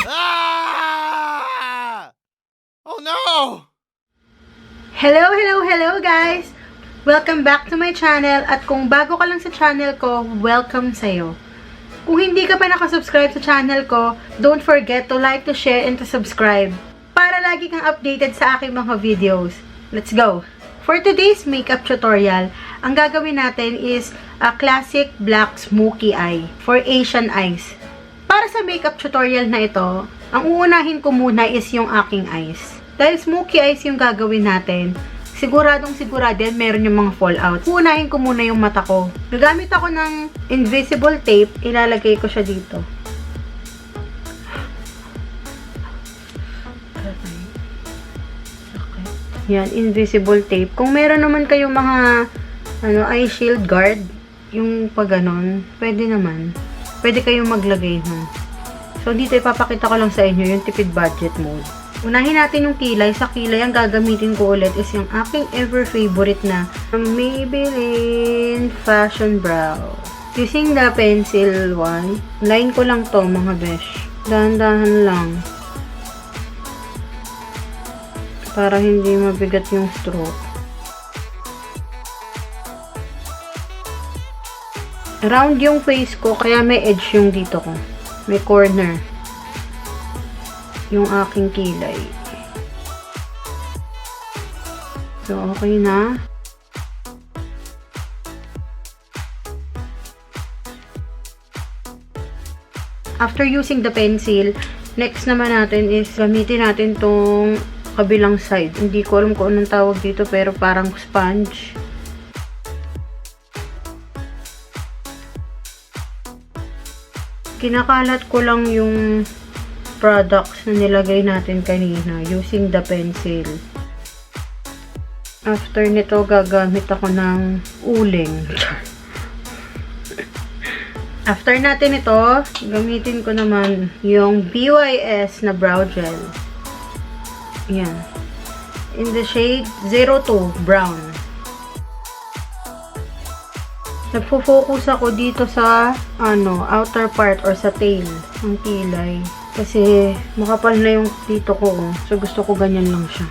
Ah! Oh no! Hello guys! Welcome back to my channel at kung bago ka lang sa channel ko, welcome sa'yo. Kung hindi ka pa nakasubscribe sa channel ko, don't forget to like, to share, and to subscribe para lagi kang updated sa aking mga videos. Let's go! For today's makeup tutorial, ang gagawin natin is a classic black smoky eye for Asian eyes. Para sa makeup tutorial na ito, ang uunahin ko muna is yung aking eyes. Dahil smoky eyes yung gagawin natin, siguradong meron yung mga fallout. Uunahin ko muna yung mata ko. Gagamit ako ng invisible tape, ilalagay ko siya dito. Yan, invisible tape. Kung meron naman kayong mga eye shield guard, yung pag ganon, pwede naman. Pwede kayong maglagay nun. So, dito ipapakita ko lang sa inyo yung tipid budget mode. Unahin natin yung kilay. Sa kilay, ang gagamitin ko ulit is yung aking ever favorite na Maybelline Fashion Brow. Using the pencil one, line ko lang to mga besh. Dahan-dahan lang. Para hindi mabigat yung stroke. Round yung face ko, kaya may edge yung dito ko. May corner. Yung aking kilay. So, okay na. After using the pencil, next naman natin is gamitin natin tong kabilang side. Hindi ko alam kung anong tawag dito, pero parang sponge. Kinakalat ko lang yung products na nilagay natin kanina using the pencil. After nito, gagamit ako ng uling. After natin ito, gamitin ko naman yung BYS na brow gel. Yan. In the shade 02 Brown. Nagfo-focus ako dito sa outer part or sa tail ng kilay. Kasi makapal na yung dito ko. So gusto ko ganyan lang siya.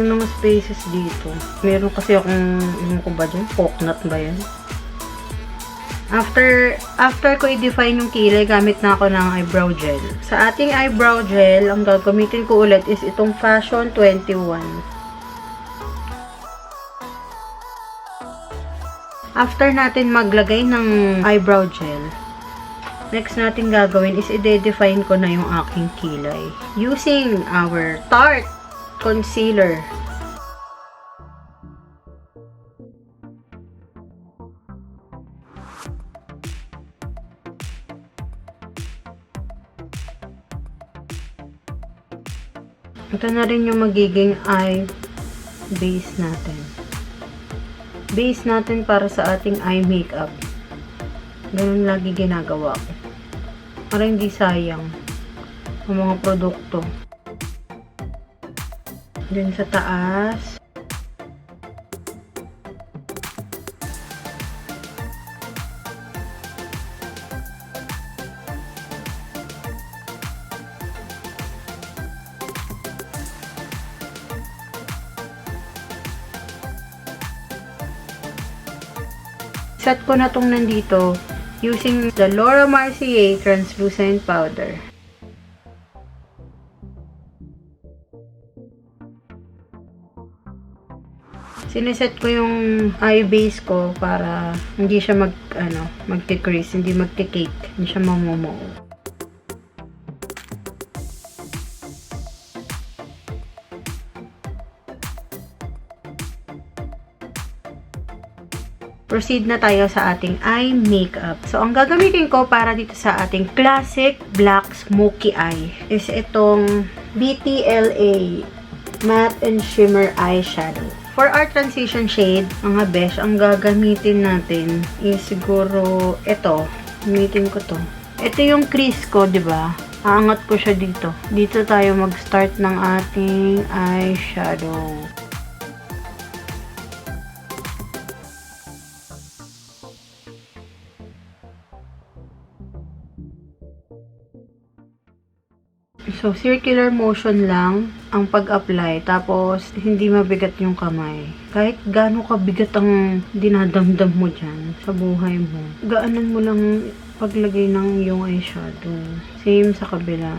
Yung mga spaces dito. Meron kasi akong, ano ko ba dyan? Coconut ba yan? After ko i-define yung kilay, gamit na ako ng eyebrow gel. Sa ating eyebrow gel, ang gagamitin ko ulit is itong Fashion21. After natin maglagay ng eyebrow gel, next natin gagawin is i-define ko na yung aking kilay. Using our Tarte concealer. Ito na rin yung magiging eye base natin. Base natin para sa ating eye makeup. Ganun lagi ginagawa ko. Para hindi sayang ang mga produkto. Then sa taas. Set ko na tong nandito using the Marcier translucent powder. Sineset ko yung eye base ko para hindi siya mag-decrease, hindi mag-cake, hindi siya mamumuo. Proceed na tayo sa ating eye makeup. So, ang gagamitin ko para dito sa ating classic black smoky eye is itong BTLA Matte and Shimmer Eyeshadow. For our transition shade, mga besh, ang gagamitin natin is siguro ito. Gamitin ko to. Ito yung crease ko, di ba? Aangat ko siya dito. Dito tayo mag-start ng ating eyeshadow. So, circular motion lang ang pag-apply. Tapos, hindi mabigat yung kamay. Kahit gaano kabigat ang dinadamdam mo dyan sa buhay mo, gaanan mo lang paglagay ng yung eyeshadow. Same sa kabila.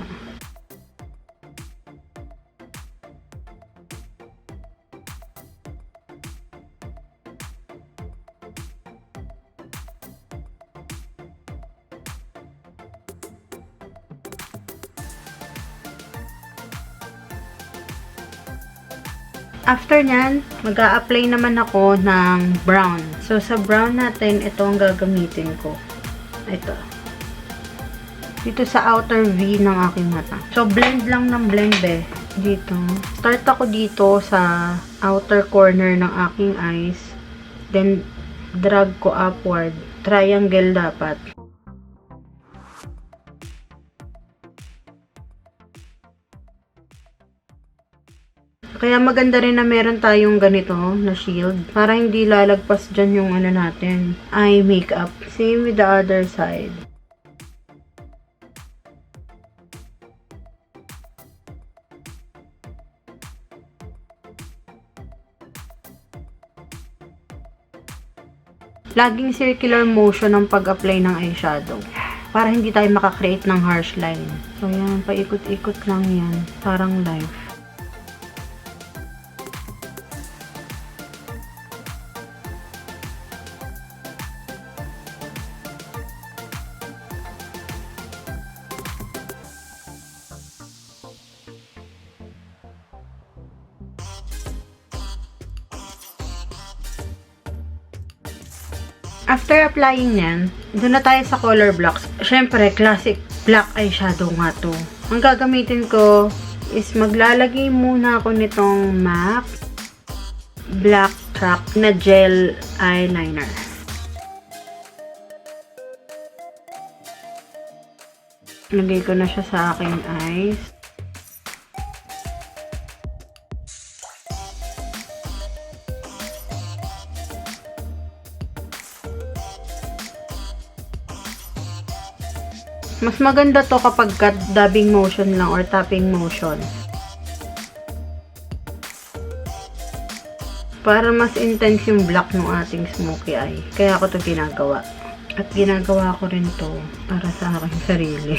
After nyan, mag-a-apply naman ako ng brown. So, sa brown natin, ito ang gagamitin ko. Ito. Dito sa outer V ng aking mata. So, blend lang ng blend dito. Start ako dito sa outer corner ng aking eyes. Then, drag ko upward. Triangle dapat. Kaya maganda rin na meron tayong ganito na shield para hindi lalagpas dyan yung ano natin, eye makeup. Same with the other side. Laging circular motion ang pag-apply ng eyeshadow para hindi tayo makakreate ng harsh line. So yan, paikot-ikot lang yan. Parang life. After applying yan, doon na tayo sa color blocks. Siyempre, classic black eyeshadow nga to. Ang gagamitin ko is maglalagay muna ako nitong MAC Black Track na gel eyeliner. Lagay ko na siya sa aking eyes. Mas maganda to kapag dabbing motion lang or tapping motion. Para mas intense yung black ng ating smoky eye. Kaya ako to ginagawa. At ginagawa ko rin to para sa aking sarili.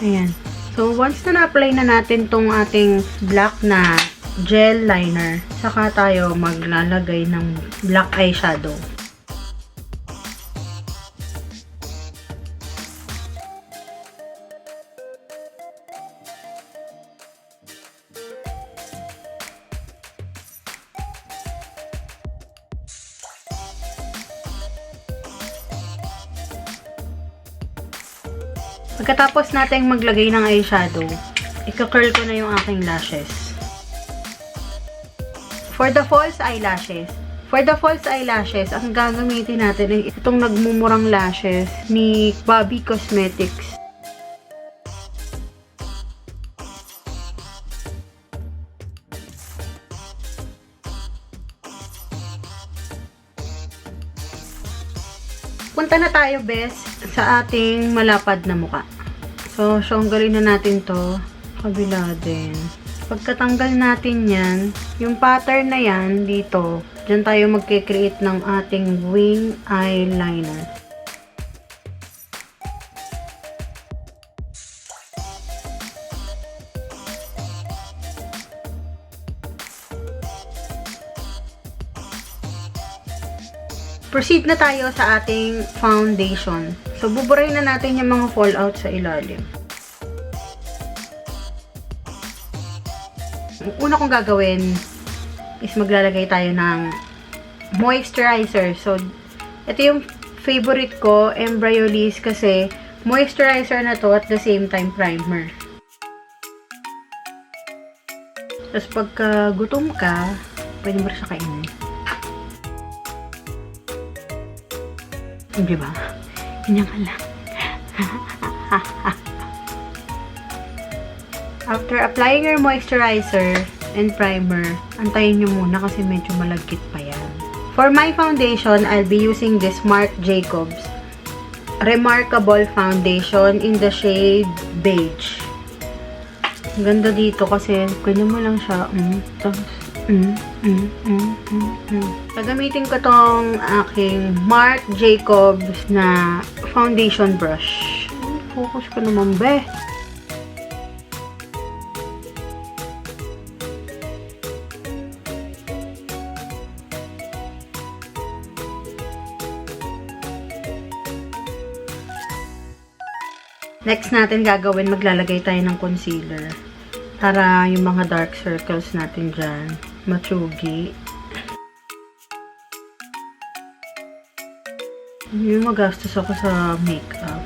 Ayan. So, once na na-apply na natin tong ating black na gel liner, saka tayo maglalagay ng black eyeshadow. Pagkatapos natin maglagay ng eyeshadow, ika-curl ko na yung aking lashes. For the false eyelashes, ang gagamitin natin ay itong nagmumurang lashes ni Bobbie Cosmetics. Punta na tayo, best, sa ating malapad na muka. So, syonggalin na natin to. Kabila din. Pagkatanggal natin yan, yung pattern na yan dito, dyan tayo magkikreate ng ating wing eyeliner. Proceed na tayo sa ating foundation. So, buburahin na natin yung mga fallout sa ilalim. Ang una kong gagawin is maglalagay tayo ng moisturizer. So, ito yung favorite ko, Embryolisse, kasi moisturizer na to at the same time primer. Tapos, pagka gutom ka, pwede mo rin siya kainin. Diba? Ganyan ka lang. After applying your moisturizer and primer, antayin nyo muna kasi medyo malagkit pa yan. For my foundation, I'll be using this Marc Jacobs Remarcable Foundation in the shade Beige. Ang ganda dito kasi ganyan mo lang siya. Gagamitin ko tong aking Marc Jacobs na foundation brush. Focus ko naman, be. Next natin gagawin, maglalagay tayo ng concealer. Para yung mga dark circles natin dyan, matsugi. Yung magastos ako sa makeup.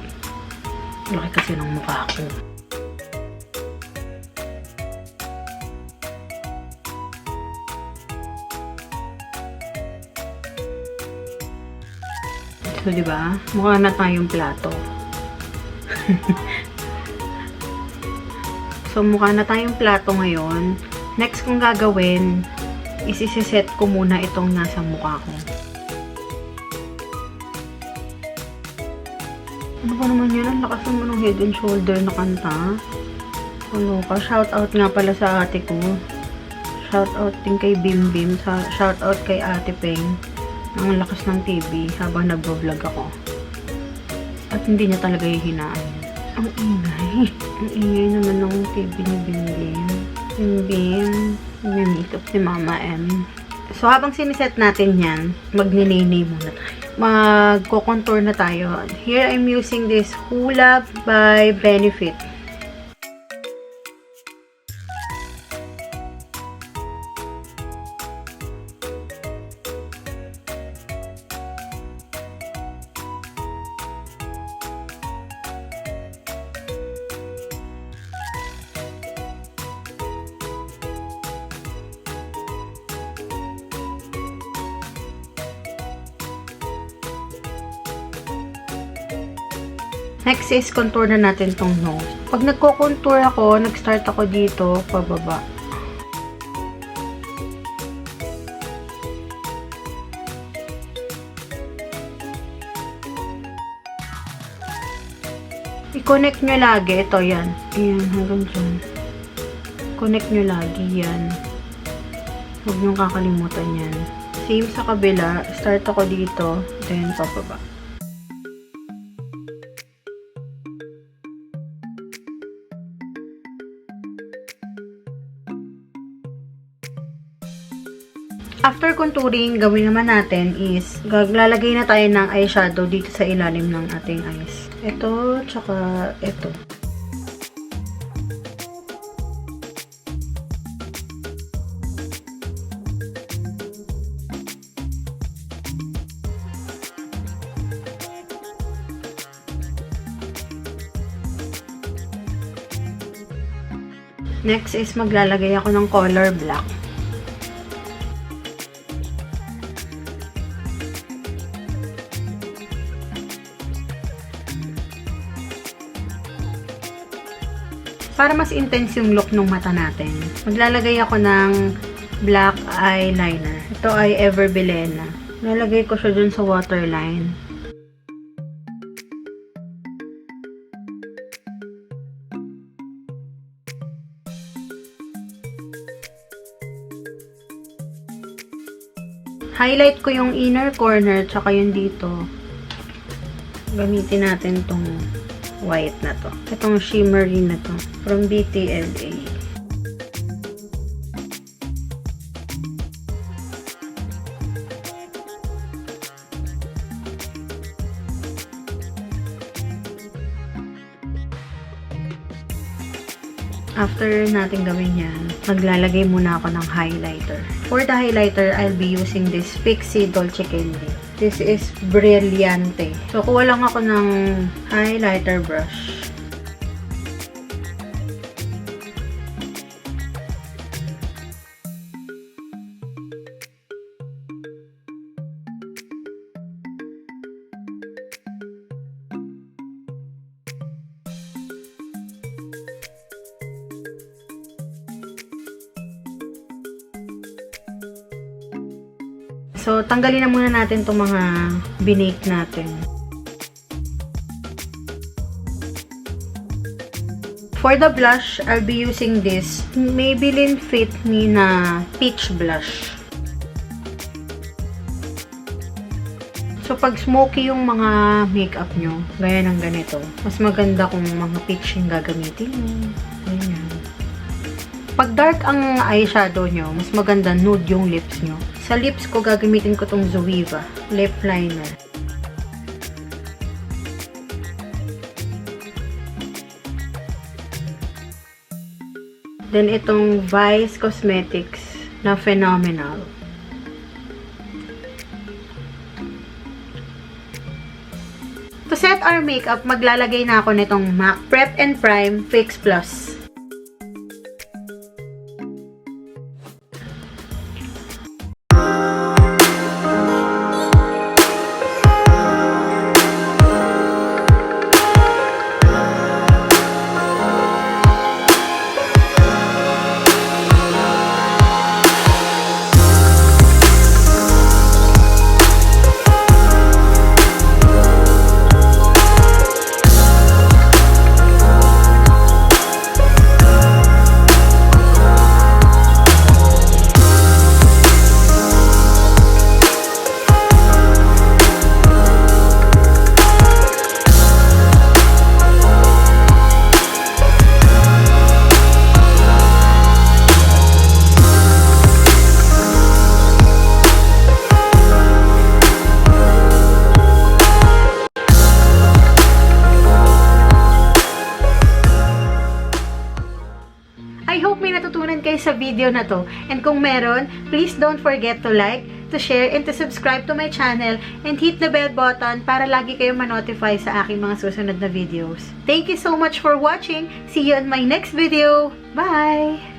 Laki kasi ng mukha ko. So, diba? Mukha na tayong plato. So, mukha na tayong plato ngayon. Next kong gagawin, isiset ko muna itong nasa mukha ko. Ano ba naman yun? Ang lakas naman ng Head and Shoulder na kanta. Ano ka? Shoutout nga pala sa ate ko. Shoutout din kay Bim Bim. Shoutout kay Ate Peng. Ang lakas ng TV habang nagbo-vlog ako. At hindi niya talaga hihinaan. Ang ingay. Ang ingay naman ng TV ni Bim Bim. Bim Bim. May-makeup si Mama M. So, habang siniset natin yan, magninini muna tayo. Magko-contour na tayo. Here, I'm using this Hoola by Benefit. Next is contour na natin tong nose. Pag nagko-contour ako, nag-start ako dito, pababa. I-connect nyo lagi. Ito, yan. Ayan, hanggang dyan. Connect nyo lagi, yan. Huwag nyo kakalimutan yan. Same sa kabila. Start ako dito, then pababa. After contouring, gawin naman natin is, lalagay na tayo ng eyeshadow dito sa ilalim ng ating eyes. Ito, tsaka ito. Next is, maglalagay ako ng color black. Para mas intense yung look ng mata natin, maglalagay ako ng black eyeliner. Ito ay Ever Bilena. Lalagay ko siya dun sa waterline. Highlight ko yung inner corner tsaka yung dito. Gamitin natin tong white na to. Itong shimmery na to. From BTLA. After natin gawin yan, maglalagay muna ako ng highlighter. For the highlighter, I'll be using this Fixie Dolce Candy. This is Brilliante. So, kuha lang ako ng highlighter brush. So, tanggalin na muna natin itong mga binake natin. For the blush, I'll be using this Maybelline Fit Me na Peach Blush. So, pag smoky yung mga makeup nyo, gaya ng ganito, mas maganda kung mga peach yung gagamitin nyo. Ganyan. Pag dark ang eyeshadow nyo, mas maganda nude yung lips nyo. Sa lips ko, gagamitin ko tong Zoeva lip liner. Then, itong Vice Cosmetics na Phenomenal. To set our makeup, maglalagay na ako nitong MAC Prep and Prime Fix Plus. I hope may natutunan kayo sa video na to. And kung meron, please don't forget to like, to share, and to subscribe to my channel and hit the bell button para lagi kayong ma-notify sa aking mga susunod na videos. Thank you so much for watching. See you in my next video. Bye!